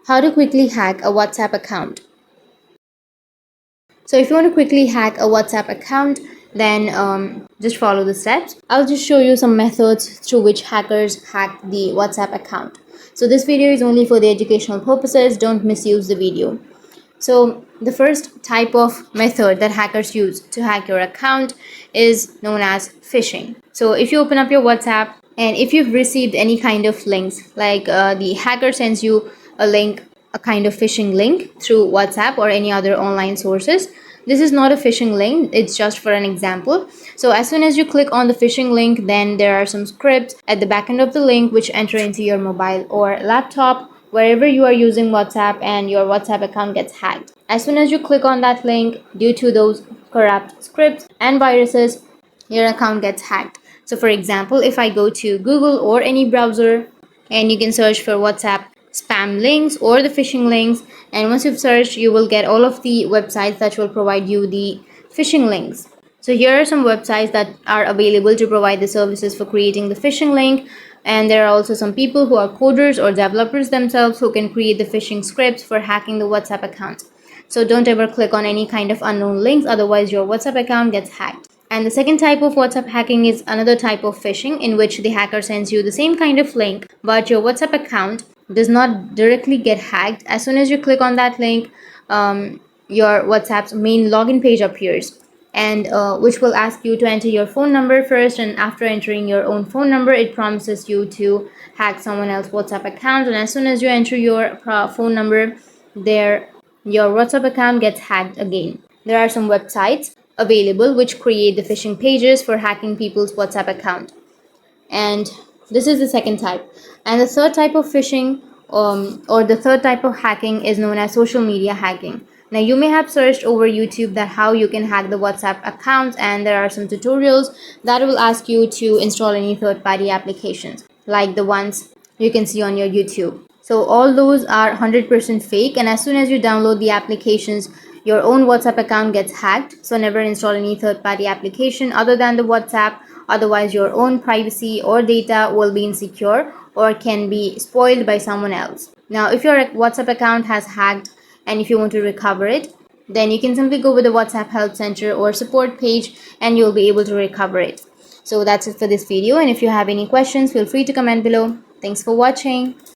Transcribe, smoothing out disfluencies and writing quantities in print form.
How to quickly hack a WhatsApp account. So if you want to quickly hack a WhatsApp account, then just follow the steps. I'll just show you some methods through which hackers hack the WhatsApp account. So this video is only for the educational purposes. Don't misuse the video. So the first type of method that hackers use to hack your account is known as phishing. So if you open up your WhatsApp and if you've received any kind of links, like the hacker sends you a link, a kind of phishing link through WhatsApp or any other online sources, this is not a phishing link, it's just for an example. So as soon as you click on the phishing link, then there are some scripts at the back end of the link which enter into your mobile or laptop, wherever you are using WhatsApp, and your WhatsApp account gets hacked. As soon as you click on that link, due to those corrupt scripts and viruses, your account gets hacked. So for example, if I go to Google or any browser, and you can search for WhatsApp spam links or the phishing links, and once you've searched, you will get all of the websites that will provide you the phishing links. So here are some websites that are available to provide the services for creating the phishing link, and there are also some people who are coders or developers themselves who can create the phishing scripts for hacking the WhatsApp account. So don't ever click on any kind of unknown links, otherwise your WhatsApp account gets hacked. And the second type of WhatsApp hacking is another type of phishing, in which the hacker sends you the same kind of link, but your WhatsApp account does not directly get hacked. As soon as you click on that link, your WhatsApp's main login page appears, and which will ask you to enter your phone number first, and after entering your own phone number, it promises you to hack someone else's WhatsApp account. And as soon as you enter your phone number, your WhatsApp account gets hacked again. There are some websites available which create the phishing pages for hacking people's WhatsApp account, and this is the second type. And the third type of phishing, or the third type of hacking, is known as social media hacking. Now you may have searched over YouTube that how you can hack the WhatsApp account, and there are some tutorials that will ask you to install any third-party applications like the ones you can see on your YouTube. So all those are 100% fake, and as soon as you download the applications, your own WhatsApp account gets hacked. So never install any third-party application other than the WhatsApp, otherwise your own privacy or data will be insecure or can be spoiled by someone else. Now if your WhatsApp account has hacked and if you want to recover it, then you can simply go with the WhatsApp help center or support page and you'll be able to recover it. So that's it for this video, and if you have any questions, feel free to comment below. Thanks for watching.